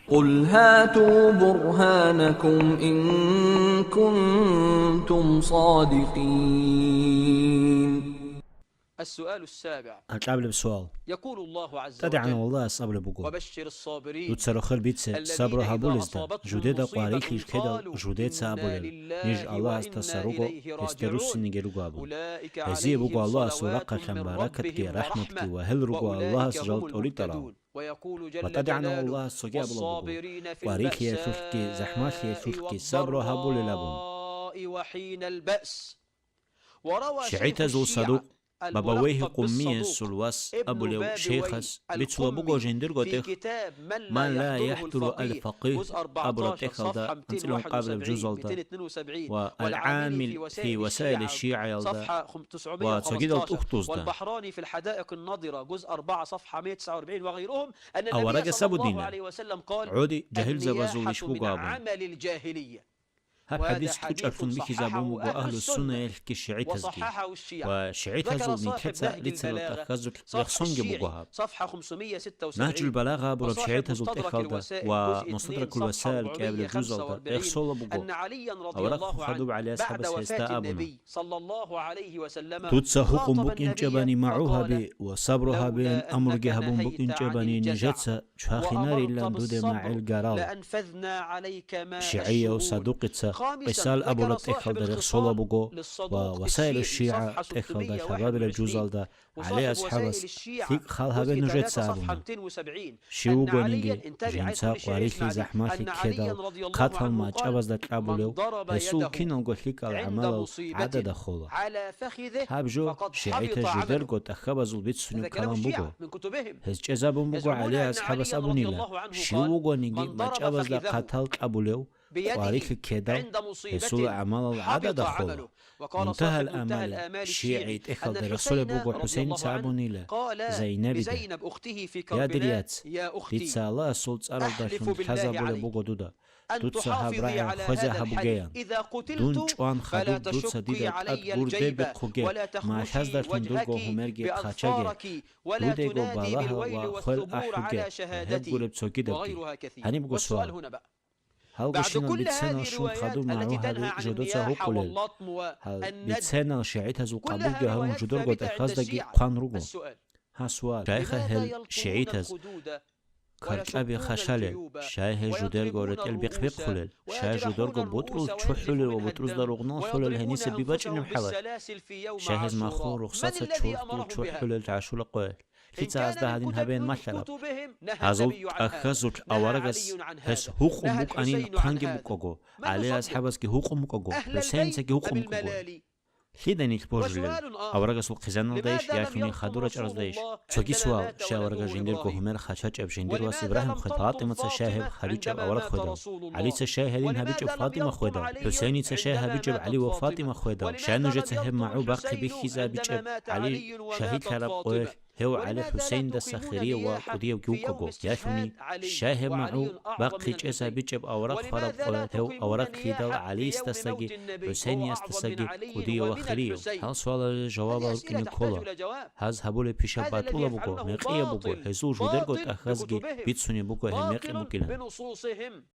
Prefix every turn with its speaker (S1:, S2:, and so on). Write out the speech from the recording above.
S1: قل هاتوا برهانكم إن كنتم صادقين.
S2: السؤال السابع.
S3: هتلعب بسؤال.
S2: يقول الله عز
S3: تدعي عن
S2: وجل:
S3: الله صبر بقول
S2: وبشر الصابرين
S3: دوت خل بيتس صبر
S2: الذين إذا
S3: هابولزدا
S2: أصابتهم
S3: جودة
S2: مصيبة
S3: قاريك كده
S2: قالوا
S3: جودة
S2: إنا
S3: سابولل نيج
S2: لله
S3: الله
S2: وإنا
S3: استسرقو
S2: إليه
S3: استروس
S2: راجعون
S3: نيجرو قابل
S2: أولئك
S3: هزي بقول
S2: عليهم
S3: الله
S2: صلوات
S3: سورقة
S2: من
S3: بركة كي
S2: ربهم
S3: رحمة كي
S2: ورحمة
S3: وهل رقو الله
S2: وأولئك هم
S3: سجلت أولي ترى
S2: المهتدون. ويقول جل
S3: وتدعي عن
S2: جلاله:
S3: الله السجاب بقول
S2: والصابرين في
S3: قاريك يا شوشكي زحمات يا
S2: البأساء
S3: شوشكي صبر هابول لبون
S2: والضراء وحين البأس. وروى شيخ
S3: شعيت زو
S2: الشيعة
S3: صدوق بابويه
S2: الملقب
S3: قومية
S2: بالصدوق
S3: سلواس
S2: ابن
S3: أبولو
S2: بابويه
S3: شيخس بيتسوا بقو جندر
S2: في
S3: قوتيخ
S2: كتاب
S3: من لا
S2: يحضره
S3: يحضر الفقيه
S2: جزء
S3: أبو
S2: 14
S3: رتيخل
S2: صفحة
S3: دا أنتلهم قابل بجوزل
S2: 271
S3: دا
S2: 272
S3: والعامل في وسائل الشيعة يلدا
S2: صفحة
S3: وتجد
S2: 915
S3: الأخطوز دا
S2: والبحراني في الحدائق النضرة جزء 4 صفحة 149 وغيرهم أن
S3: أو
S2: النبي
S3: رجع
S2: صلى
S3: سابو
S2: الله
S3: دينا
S2: عليه وسلم قال:
S3: عودي جاهل زبازو
S2: النياحة
S3: يشبو
S2: من
S3: قابل
S2: عمل الجاهلية.
S3: هاب
S2: وهذا
S3: حديث كتوش
S2: حديث
S3: أرفن بكي
S2: صححه
S3: زابومو
S2: أهل
S3: وأهل السنة
S2: السنة
S3: يلكي الشيعيت هزكي
S2: وصححه الشيعة.
S3: وشيعيت
S2: ذكر
S3: هزل
S2: صاحب
S3: نيكتسا
S2: نهج
S3: لتسل
S2: البلاغة
S3: تخزل
S2: صفحة
S3: يخصنجي
S2: الشيعي
S3: بقوهاب
S2: صفحة
S3: نهج
S2: 576
S3: البلاغة برب
S2: وصاحب
S3: شيعيت هزل
S2: مستدرك
S3: تخل دا
S2: الوسائل جزء 2
S3: ومستدرك
S2: صفحة
S3: الوسائل كابل بجوزل دا
S2: 445
S3: يخصول بقو
S2: أن عليا رضي
S3: أو رق
S2: الله
S3: خدوب
S2: عنه
S3: على أصحاب
S2: بعد وفاة
S3: سيستا أبونا
S2: النبي صلى الله عليه وسلم
S3: توتسا حكم
S2: خاطب
S3: بوكين جباني
S2: النبي
S3: معوها
S2: فقال:
S3: بي وصبرها بين
S2: لولا
S3: أمر
S2: أنك
S3: جهبون
S2: نهيت
S3: بوكين
S2: عن
S3: جباني
S2: الجزع
S3: نجتسا شاخناري
S2: وأمرت
S3: لان دودي مع
S2: بالصبر
S3: الجرال
S2: لأنفذنا عليك ماء
S3: شيعية
S2: الشهود.
S3: وصدوقتسا
S2: خامسا
S3: قسال أبو
S2: ذكر
S3: لتخل
S2: صاحب
S3: دا رخصولا
S2: الخصال
S3: بوكو
S2: للصدوق
S3: ووسائل
S2: الشيعي
S3: الشيعة
S2: صفحة
S3: تخل دا شباب الجوزال
S2: 621
S3: دا عليه
S2: وصاحب
S3: أصحاب
S2: وسائل الشيعة
S3: ثيق خالها
S2: جزء
S3: بين
S2: 3
S3: نجتسا
S2: صفحة
S3: أبونا
S2: 270
S3: شيو
S2: أن عليا
S3: غونيجي
S2: انتبه عايز
S3: جنسا
S2: كل شيء
S3: واريخي
S2: اسمع دي
S3: زحماتي
S2: أن عليا
S3: كيدال
S2: رضي الله
S3: قاتل
S2: عنه
S3: ما
S2: قال:
S3: جابز دك
S2: من
S3: أبوليو
S2: ضرب
S3: هسول
S2: يده
S3: كينال قتلك
S2: عند
S3: العمل عدد
S2: مصيبة
S3: خلا
S2: على فخذه
S3: هابجو
S2: فقد
S3: شيعيتا
S2: حبط
S3: جدر
S2: عمله.
S3: قد أخبزوا البيت سنو
S2: هذا كلام
S3: كلام بوغو
S2: الشيعة من كتبهم.
S3: هز جزابون بوغو
S2: يزعمون
S3: عليه
S2: أن
S3: أصحاب
S2: عليا
S3: أبوني
S2: رضي
S3: لا
S2: الله عنه
S3: شو
S2: قال:
S3: وغونيجي
S2: من
S3: ما
S2: ضرب
S3: جابز
S2: فخذه
S3: قتلك أبوليو واريخ
S2: بيده
S3: كيدال
S2: عند
S3: هسول
S2: مصيبة
S3: عمل
S2: حبط
S3: عدد خلا
S2: عمله. وقال
S3: منتهى
S2: صاحب منتهى
S3: الأمل
S2: الآمال
S3: شيعي
S2: الشيعي
S3: تخل
S2: أن
S3: دا رسول
S2: الحسين
S3: بوغو
S2: رضي
S3: حسين
S2: الله عنه
S3: سابوني لا
S2: قال
S3: زينب دا
S2: لزينب أخته في
S3: يا
S2: كربلاء:
S3: دريات
S2: يا أختي
S3: ديتسا الله سولت أرل
S2: أحلف
S3: داشون
S2: بالله
S3: حزا بولا
S2: عليك
S3: بوغو دودا
S2: أن
S3: دوتسا
S2: تحافظي
S3: هابرايا
S2: على
S3: خوزا
S2: هذا الحلف
S3: هابوغيان
S2: إذا
S3: دون
S2: قتلت
S3: جوان
S2: فلا
S3: خدوب دوتسا
S2: تشقي
S3: ديدا
S2: علي
S3: أت غور دي
S2: الجيب
S3: بقوغي
S2: ولا
S3: ما حزدا
S2: تخمشي
S3: تندرغو
S2: وجهك
S3: همرغي خاچاگي
S2: بأظفارك ولا
S3: دودي غو
S2: تنادي
S3: بالاها
S2: بالويل
S3: وخل
S2: والثبور
S3: أحوغي
S2: على
S3: هب
S2: شهادتي
S3: غورب سوكي دبكي
S2: وغيرها كثير.
S3: هني بقو
S2: والسؤال
S3: سؤال
S2: هنا بقى:
S3: هل
S2: بعد
S3: غشينا
S2: كل
S3: بيتسانا
S2: هذه
S3: شون خدو
S2: الروايات التي
S3: معروها
S2: تنهى عن
S3: جودوتسا هو
S2: النياحة
S3: قليل
S2: واللطم
S3: هل
S2: والندب،
S3: بيتسانا شيعيتها زو
S2: كلها
S3: قبول هرون
S2: روايات
S3: جدور قد
S2: ثابتة عند
S3: أخاز دقي
S2: الشيعة.
S3: قان رغو
S2: السؤال:
S3: ها سؤال شايخة
S2: لماذا
S3: هل
S2: يلطمون
S3: شيعيتاز
S2: الخدود
S3: كركابي
S2: ويشقون
S3: خشالة
S2: الجيوب
S3: شايه جودر
S2: ويضربون
S3: غورت البيق
S2: الرؤوس
S3: خلل شايه جودر
S2: ويجرحون
S3: غو بطروز
S2: الرؤوس
S3: تشحل
S2: وينزف منها
S3: وبطروز
S2: الدم
S3: دروغنا خلل
S2: ويضربون
S3: هنيس بيباج
S2: أنفسهم
S3: نمحلل
S2: بالسلاسل في يوم
S3: شاهز مخور
S2: عاشوراء.
S3: رخصات
S2: من الذي
S3: تشوف
S2: أمرهم
S3: تشوف
S2: بها؟
S3: حلل تعشول قوي
S2: إن
S3: ليتسا
S2: كان
S3: هذين هبين
S2: من
S3: مشرب
S2: كتبهم نهى
S3: هزول
S2: النبي عن هذا،
S3: أخزوت
S2: نهى
S3: أورغس
S2: علي عن
S3: هس
S2: هذا،
S3: حقوق
S2: نهى
S3: بوك أنين
S2: الحسين عن
S3: قانج
S2: هذا.
S3: بوكوغو
S2: من
S3: عليه
S2: نصدق؟
S3: أصحابس كي حقوق بوكوغو
S2: أهل
S3: حسين سكي
S2: البيت
S3: حقوق
S2: أم
S3: بوكوغو
S2: الملالي؟
S3: ليدا نيك بوجلل
S2: وسؤال آخر:
S3: أورغس القزان دايش
S2: لماذا لم
S3: يافني
S2: يلطم
S3: خدورج
S2: رسول
S3: أرزدايش
S2: الله
S3: سوكي
S2: عندما
S3: سوال
S2: مات
S3: شا أورغ
S2: ولده
S3: جندير كو
S2: إبراهيم؟
S3: همير خشاج أب جندير واس
S2: ولماذا
S3: إبراهيم
S2: لم
S3: خد
S2: تلطم
S3: فاطمة شاهب
S2: فاطمة
S3: خديج أب
S2: عندما
S3: أورغ
S2: مات
S3: خدام
S2: رسول
S3: علي
S2: الله؟
S3: شاهدين هبيج
S2: ولماذا لم
S3: فاطمة
S2: يلطم
S3: خدام
S2: علي
S3: حسيني شاه
S2: عندما
S3: هبيج
S2: ماتت
S3: علي وفاطمة
S2: فاطمة؟
S3: خدام
S2: ولماذا
S3: شانو
S2: لم
S3: جتهم
S2: يلطم
S3: معو باقي
S2: الحسين
S3: بخيزا بيج
S2: عندما مات
S3: علي
S2: علي
S3: شهيد
S2: وماتت
S3: كلام
S2: فاطمة؟
S3: قوي هو علي
S2: ولماذا لا
S3: حسين دا
S2: تقيمون
S3: سخرية
S2: نياحة
S3: وقضية
S2: في يوم
S3: وجوكوغو
S2: استشهاد
S3: يافني
S2: علي
S3: شاه معو
S2: وعلي أعظم
S3: باقي
S2: من
S3: جسا
S2: الحسين؟
S3: بيج أب أورغ خراب
S2: ولماذا لا
S3: قوي هو
S2: تقيمون
S3: أورغ خيدال
S2: نياحة
S3: علي
S2: في يوم موت
S3: استساقي
S2: النبي
S3: حسين
S2: وهو أعظم من
S3: يستساقي
S2: علي
S3: قضية
S2: ومن
S3: وخريو
S2: الحسين؟
S3: هل سؤال جواب
S2: هذه أسئلة
S3: الكني
S2: تحتاج
S3: كولا
S2: إلى جواب.
S3: هز هبول بيشا
S2: هذا الذي
S3: باتولا بوكو
S2: يفعلونه
S3: مقيا بوكو
S2: باطل
S3: هزو جودر قد
S2: باطل
S3: أخزجي
S2: بكتبهم،
S3: بيتسوني بوكو هم مقيا
S2: باطل
S3: بوكيلا
S2: بنصوصهم.